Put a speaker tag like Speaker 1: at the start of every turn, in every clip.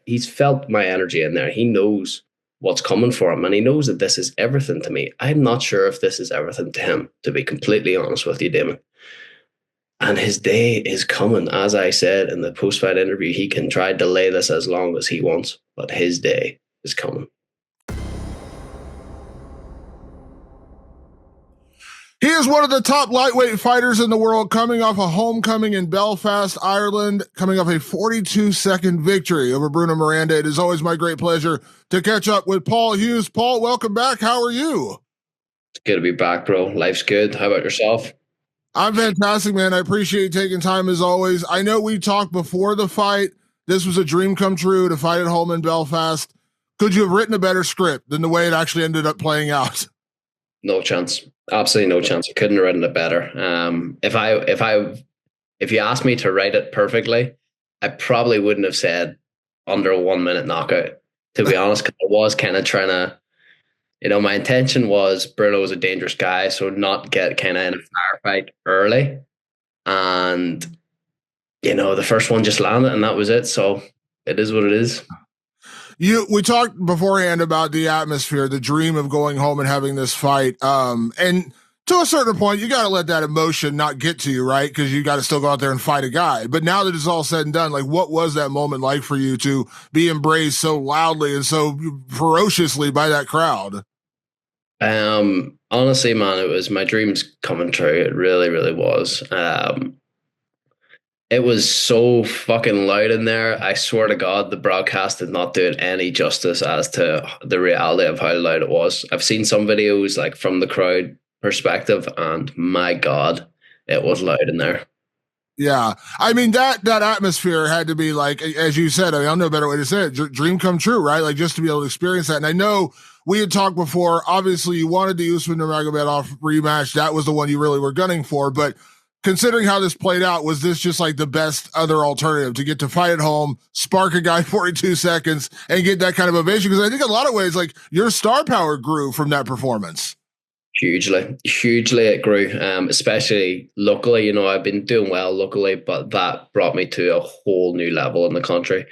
Speaker 1: he's felt my energy in there. He knows what's coming for him, and he knows that this is everything to me. I'm not sure if this is everything to him, to be completely honest with you, Damon. And his day is coming. As I said in the post-fight interview, he can try to delay this as long as he wants, but his day is coming.
Speaker 2: He is one of the top lightweight fighters in the world, coming off a homecoming in Belfast, Ireland, coming off a 42-second victory over Bruno Miranda. It is always my great pleasure to catch up with Paul Hughes. Paul, welcome back. How are you?
Speaker 1: It's good to be back, bro. Life's good. How about yourself?
Speaker 2: I'm fantastic, man. I appreciate you taking time as always. I know we talked before the fight. This was a dream come true to fight at home in Belfast. Could you have written a better script than the way it actually ended up playing out?
Speaker 1: No chance. Absolutely no chance. I couldn't have written it better. If you asked me to write it perfectly, I probably wouldn't have said under a 1 minute knockout, to be honest, because I was kind of trying to, my intention was Bruno was a dangerous guy, so not get kind of in a firefight early. And, the first one just landed and that was it. So it is what it is.
Speaker 2: We talked beforehand about the atmosphere, the dream of going home and having this fight. And to a certain point, you got to let that emotion not get to you, right? Because you got to still go out there and fight a guy. But now that it's all said and done, like, what was that moment like for you to be embraced so loudly and so ferociously by that crowd?
Speaker 1: Honestly, man, it was my dreams coming true. It really, really was. It was so fucking loud in there. I swear to God, the broadcast did not do it any justice as to the reality of how loud it was. I've seen some videos like from the crowd perspective, and my God, it was loud in there.
Speaker 2: Yeah. I mean, that atmosphere had to be like, as you said, I don't know a better way to say it, dream come true, right? Like just to be able to experience that. And I know we had talked before, obviously you wanted the Usman Nurmagomedov rematch. That was the one you really were gunning for, but considering how this played out, was this just like the best other alternative to get to fight at home, spark a guy 42 seconds and get that kind of ovation? Because I think a lot of ways, like your star power grew from that performance.
Speaker 1: Hugely it grew, especially locally. I've been doing well locally, but that brought me to a whole new level in the country.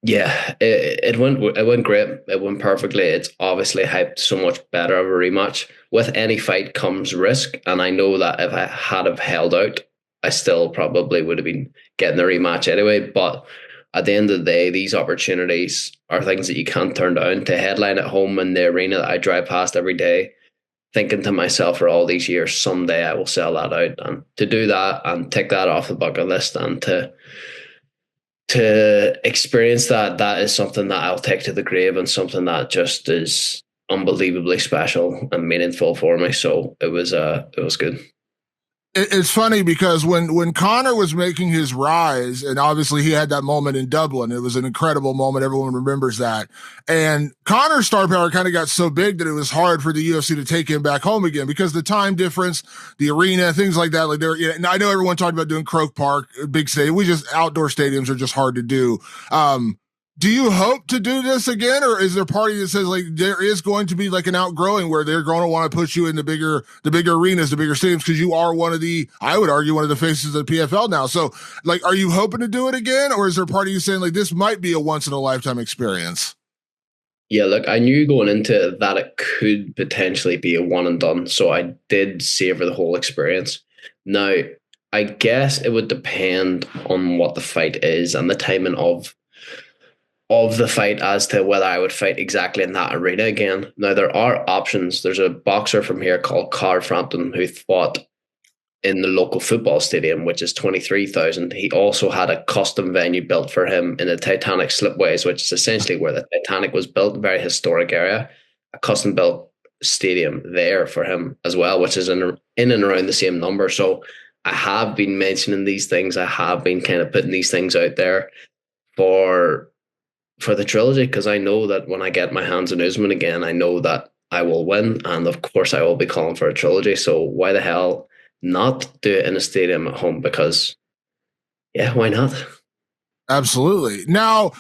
Speaker 1: Yeah, it went great. It went perfectly. It's obviously hyped so much better of a rematch. With any fight comes risk, and I know that if I had have held out, I still probably would have been getting the rematch anyway. But at the end of the day, these opportunities are things that you can't turn down. To headline at home in the arena that I drive past every day, thinking to myself for all these years, someday I will sell that out. And to do that and tick that off the bucket list and to experience that is something that I'll take to the grave and something that just is unbelievably special and meaningful for me. So it was good.
Speaker 2: It's funny because when Conor was making his rise, and obviously he had that moment in Dublin, it was an incredible moment. Everyone remembers that. And Conor's star power kind of got so big that it was hard for the UFC to take him back home again because the time difference, the arena, things like that. Like and I know everyone talked about doing Croke Park, big stadium. Outdoor stadiums are just hard to do. Do you hope to do this again, or is there a party that says like there is going to be like an outgrowing where they're going to want to push you in the bigger arenas, the bigger stadiums, because you are I would argue, one of the faces of the PFL now. So, like, are you hoping to do it again, or is there a part of you saying like this might be a once in a lifetime experience?
Speaker 1: Yeah, look, I knew going into that it could potentially be a one and done, so I did savor the whole experience. Now, I guess it would depend on what the fight is and the timing of the fight as to whether I would fight exactly in that arena again. Now, there are options. There's a boxer from here called Carl Frampton who fought in the local football stadium, which is 23,000. He also had a custom venue built for him in the Titanic Slipways, which is essentially where the Titanic was built, a very historic area. A custom built stadium there for him as well, which is in and around the same number. So I have been mentioning these things. I have been kind of putting these things out there for the trilogy, because I know that when I get my hands on Usman again, I know that I will win, and of course I will be calling for a trilogy. So why the hell not do it in a stadium at home? Because yeah, why not?
Speaker 2: Absolutely. Now,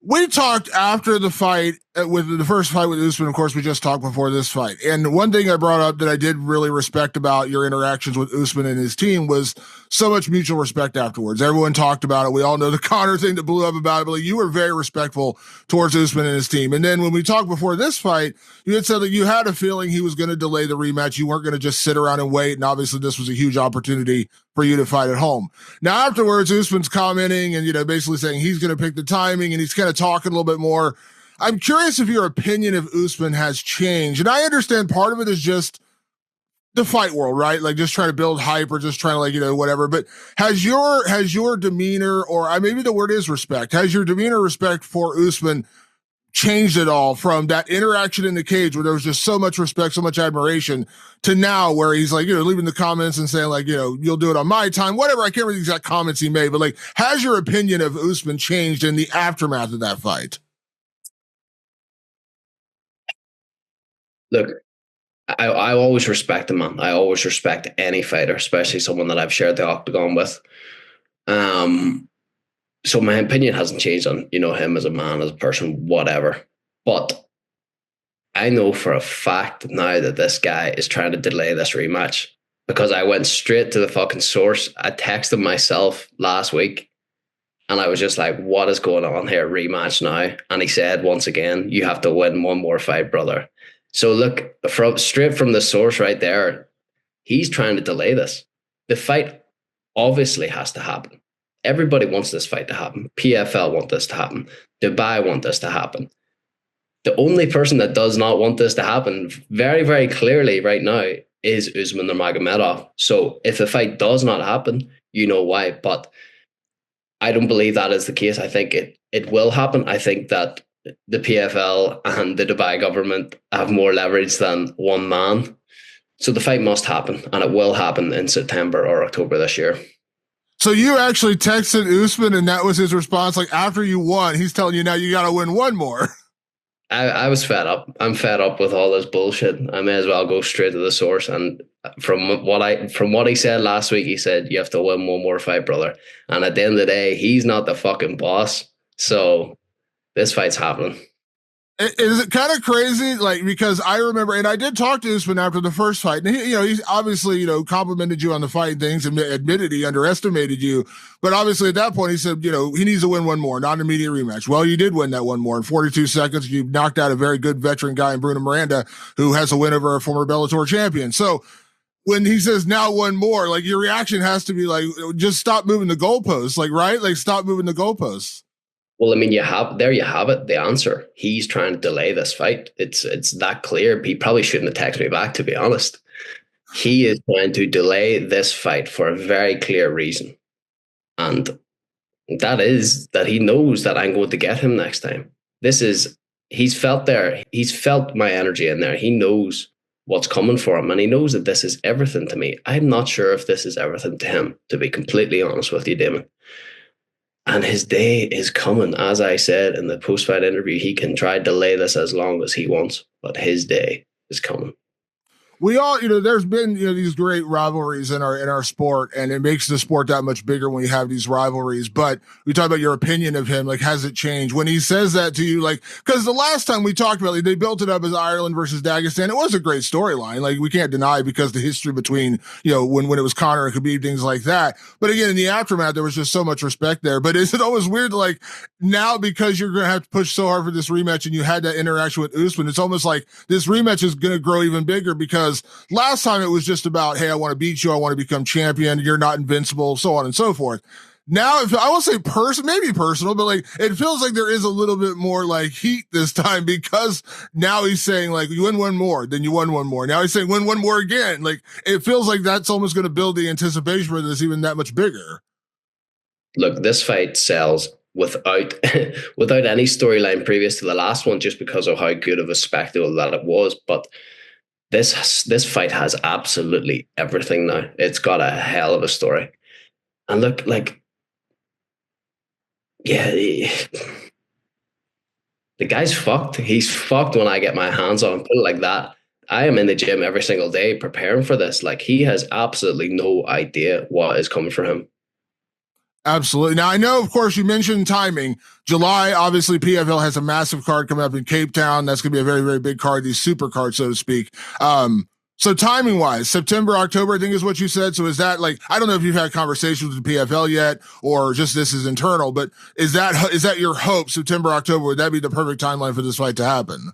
Speaker 2: we talked after the fight, with the first fight with Usman, of course, we just talked before this fight. And one thing I brought up that I did really respect about your interactions with Usman and his team was so much mutual respect afterwards. Everyone talked about it. We all know the Conor thing that blew up about it, but like, you were very respectful towards Usman and his team. And then when we talked before this fight, you had said that you had a feeling he was going to delay the rematch. You weren't going to just sit around and wait. And obviously this was a huge opportunity for you to fight at home. Now, afterwards, Usman's commenting and, basically saying he's going to pick the timing, and he's kind of talking a little bit more. I'm curious if your opinion of Usman has changed. And I understand part of it is just the fight world, right? Like just trying to build hype or just trying to whatever. But has your demeanor, or maybe the word is respect, has your demeanor respect for Usman changed at all from that interaction in the cage where there was just so much respect, so much admiration, to now where he's like, leaving the comments and saying like, you'll do it on my time, whatever. I can't remember the exact comments he made, but like, has your opinion of Usman changed in the aftermath of that fight?
Speaker 1: Look, I always respect a man. I always respect any fighter, especially someone that I've shared the octagon with. So my opinion hasn't changed on, him as a man, as a person, whatever. But I know for a fact now that this guy is trying to delay this rematch, because I went straight to the fucking source. I texted myself last week and I was just like, what is going on here? Rematch now. And he said, once again, you have to win one more fight, brother. So look, straight from the source right there, he's trying to delay this. The fight obviously has to happen. Everybody wants this fight to happen. PFL want this to happen. Dubai want this to happen. The only person that does not want this to happen very, very clearly right now is Usman Nurmagomedov. So if the fight does not happen, you know why. But I don't believe that is the case. I think it will happen. I think that the PFL and the Dubai government have more leverage than one man. So the fight must happen, and it will happen in September or October this year.
Speaker 2: So you actually texted Usman, and that was his response. Like after you won, he's telling you now you got to win one more.
Speaker 1: I was fed up. I'm fed up with all this bullshit. I may as well go straight to the source. And from what he said last week, he said you have to win one more fight, brother. And at the end of the day, he's not the fucking boss. So this fight's happening.
Speaker 2: Is it kind of crazy? Like, because I remember, and I did talk to Usman after the first fight, and he's obviously, complimented you on the fight and things, and admitted he underestimated you. But obviously at that point, he said, he needs to win one more, not an immediate rematch. Well, you did win that one more in 42 seconds. You knocked out a very good veteran guy in Bruno Miranda, who has a win over a former Bellator champion. So when he says now one more, like your reaction has to be like, just stop moving the goalposts, like, right? Like stop moving the goalposts.
Speaker 1: Well, I mean, you have it, the answer. He's trying to delay this fight. It's that clear. He probably shouldn't have texted me back, to be honest. He is trying to delay this fight for a very clear reason. And that is that he knows that I'm going to get him next time. He's felt my energy in there. He knows what's coming for him, and he knows that this is everything to me. I'm not sure if this is everything to him, to be completely honest with you, Damon. And his day is coming. As I said in the post-fight interview, he can try to delay this as long as he wants, but his day is coming.
Speaker 2: We all, there's been, these great rivalries in our sport, and it makes the sport that much bigger when you have these rivalries. But we talk about your opinion of him. Like, has it changed when he says that to you? Like, because the last time we talked about it, they built it up as Ireland versus Dagestan. It was a great storyline. Like, we can't deny because the history between, when it was Conor and Khabib, things like that. But again, in the aftermath, there was just so much respect there. But is it always weird to, like, now because you're going to have to push so hard for this rematch and you had that interaction with Usman, it's almost like this rematch is going to grow even bigger because last time it was just about, hey, I want to beat you, I want to become champion, you're not invincible, so on and so forth. Now, if I won't say maybe personal, but like it feels like there is a little bit more like heat this time because now he's saying like you win one more, then you won one more. Now he's saying win one more again. Like it feels like that's almost going to build the anticipation for this even that much bigger.
Speaker 1: Look, this fight sells without without any storyline previous to the last one, just because of how good of a spectacle that it was. But this fight has absolutely everything now. It's got a hell of a story. And look, like, yeah, the guy's fucked. He's fucked when I get my hands on him, put it like that. I am in the gym every single day preparing for this. Like, he has absolutely no idea what is coming for him.
Speaker 2: Absolutely. Now, I know, of course, you mentioned timing. July, obviously, PFL has a massive card coming up in Cape Town. That's going to be a very, very big card, these super cards, so to speak. So timing wise, September, October, I think is what you said. So is that like, I don't know if you've had conversations with the PFL yet or just this is internal, but is that your hope, September, October? Would that be the perfect timeline for this fight to happen?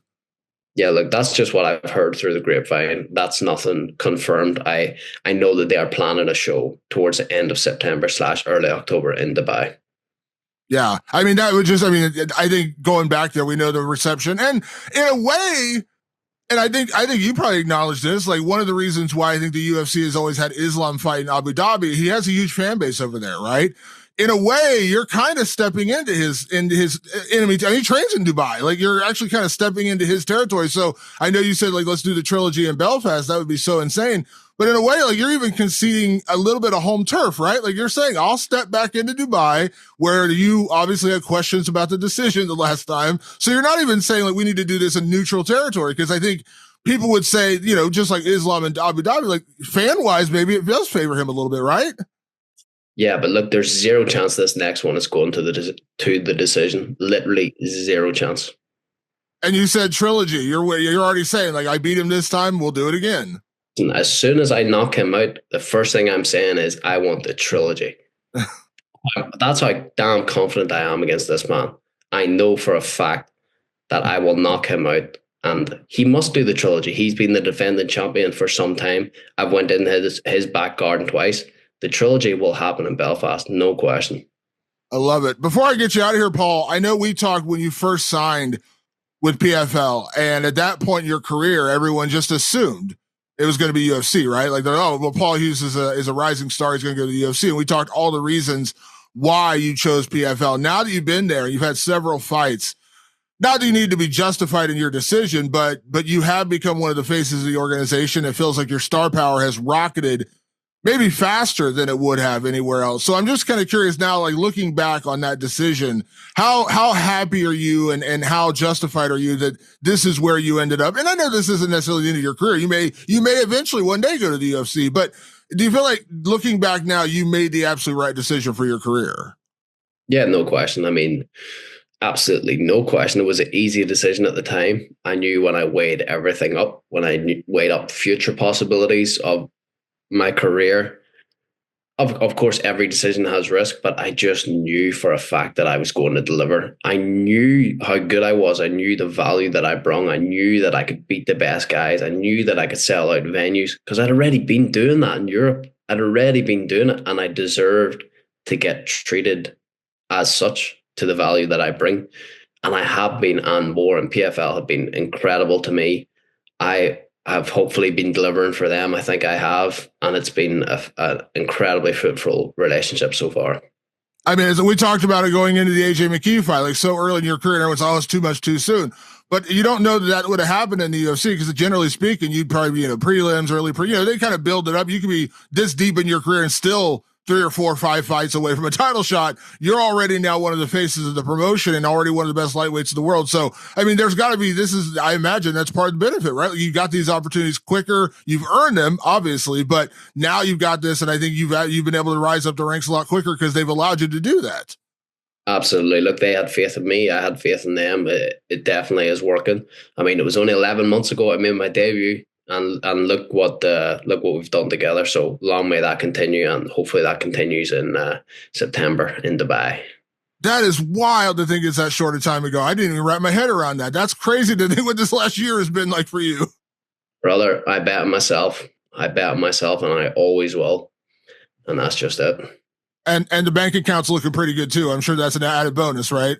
Speaker 1: Yeah, look, that's just what I've heard through the grapevine. That's nothing confirmed. I know that they are planning a show towards the end of September / early October in Dubai.
Speaker 2: Yeah. I mean, that would just, I mean, I think going back there, we know the reception and in a way, and I think you probably acknowledge this. Like one of the reasons why I think the UFC has always had Islam fight in Abu Dhabi, he has a huge fan base over there, right? In a way, you're kind of stepping into his enemy. I mean, he trains in Dubai. Like you're actually kind of stepping into his territory. So I know you said like let's do the trilogy in Belfast. That would be so insane. But in a way, like you're even conceding a little bit of home turf, right? Like you're saying, I'll step back into Dubai, where you obviously had questions about the decision the last time. So you're not even saying like we need to do this in neutral territory, because I think people would say, you know, just like Islam and Abu Dhabi, like fan wise, maybe it does favor him a little bit, right?
Speaker 1: Yeah, but look, there's zero chance this next one is going to the decision. Literally zero chance.
Speaker 2: And you said trilogy. You're already saying like I beat him this time, we'll do it again.
Speaker 1: And as soon as I knock him out, the first thing I'm saying is I want the trilogy. That's how damn confident I am against this man. I know for a fact that I will knock him out, and he must do the trilogy. He's been the defending champion for some time. I've went in his back garden twice. The trilogy will happen in Belfast, no question.
Speaker 2: I love it. Before I get you out of here, Paul, I know we talked when you first signed with PFL, and at that point in your career, everyone just assumed it was going to be UFC, right? Like, oh, well, Paul Hughes is a rising star. He's going to go to the UFC. And we talked all the reasons why you chose PFL. Now that you've been there, you've had several fights. Not that you need to be justified in your decision, but you have become one of the faces of the organization. It feels like your star power has rocketed maybe faster than it would have anywhere else. So I'm just kind of curious now, like looking back on that decision, how happy are you and how justified are you that this is where you ended up? And I know this isn't necessarily the end of your career. You may eventually one day go to the UFC, but do you feel like looking back now, you made the absolute right decision for your career?
Speaker 1: Yeah, no question. I mean, absolutely no question. It was an easy decision at the time. I knew when I weighed everything up, when I weighed up future possibilities of my career. Of course, every decision has risk, but I just knew for a fact that I was going to deliver. I knew how good I was. I knew the value that I brought. I knew that I could beat the best guys. I knew that I could sell out venues because I'd already been doing that in Europe. I'd already been doing it, and I deserved to get treated as such to the value that I bring. And I have been, and more, and PFL have been incredible to me. I've hopefully been delivering for them. I think I have, and it's been an incredibly fruitful relationship so far.
Speaker 2: I mean, as we talked about it going into the AJ McKee fight, like so early in your career, everyone's always too much too soon. But you don't know that would have happened in the UFC because generally speaking, you'd probably be in a prelims, they kind of build it up. You could be this deep in your career and still 3 or 4 or 5 fights away from a title shot. You're already now one of the faces of the promotion and already one of the best lightweights in the world. So, I mean, there's got to be, I imagine that's part of the benefit, right? You got these opportunities quicker. You've earned them, obviously, but now you've got this. And I think you've been able to rise up the ranks a lot quicker because they've allowed you to do that.
Speaker 1: Absolutely. Look, they had faith in me. I had faith in them. It definitely is working. I mean, it was only 11 months ago I made my debut. And look what we've done together. So long may that continue, and hopefully that continues in September in Dubai.
Speaker 2: That is wild to think it's that short a time ago. I didn't even wrap my head around that. That's crazy to think what this last year has been like for you.
Speaker 1: Brother, I bet on myself. I bet on myself, and I always will. And that's just it.
Speaker 2: And the bank account's looking pretty good too. I'm sure that's an added bonus, right?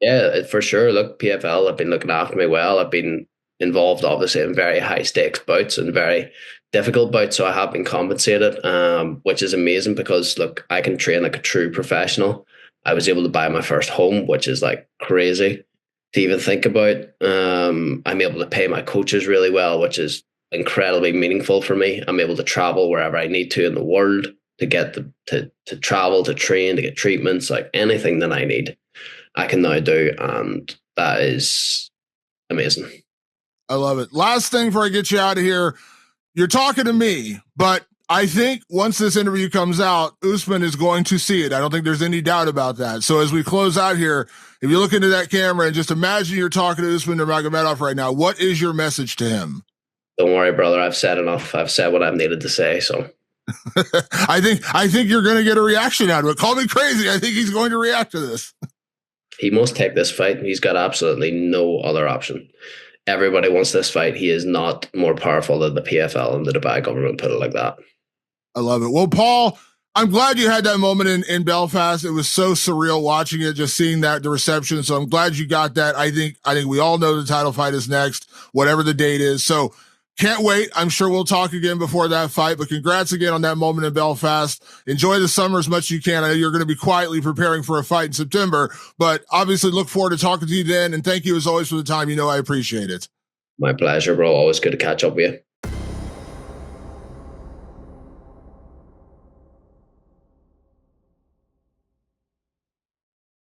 Speaker 1: Yeah, for sure. Look, PFL have been looking after me well. I've been involved obviously in very high stakes bouts and very difficult bouts, so I have been compensated, which is amazing because look, I can train like a true professional. I was able to buy my first home, which is like crazy to even think about. I'm able to pay my coaches really well, which is incredibly meaningful for me. I'm able to travel wherever I need to in the world to get to travel, to train, to get treatments, like anything that I need I can now do, and that is amazing.
Speaker 2: I love it. Last thing before I get you out of here, you're talking to me, but I think once this interview comes out, Usman is going to see it. I don't think there's any doubt about that. So as we close out here, if you look into that camera and just imagine you're talking to Usman Nurmagomedov right now, what is your message to him?
Speaker 1: Don't worry, brother. I've said enough. I've said what I've needed to say. So
Speaker 2: I think you're going to get a reaction out of it. Call me crazy. I think he's going to react to this.
Speaker 1: He must take this fight. He's got absolutely no other option. Everybody wants this fight. He is not more powerful than the PFL and the Dubai government, put it like that.
Speaker 2: I love it. Well, Paul, I'm glad you had that moment in Belfast. It was so surreal watching it, just seeing that, the reception. So I'm glad you got that. I think we all know the title fight is next, whatever the date is. So can't wait. I'm sure we'll talk again before that fight, but congrats again on that moment in Belfast. Enjoy the summer as much as you can. I know you're going to be quietly preparing for a fight in September, but obviously look forward to talking to you then. And thank you as always for the time. I appreciate it.
Speaker 1: My pleasure, bro. Always good to catch up with you.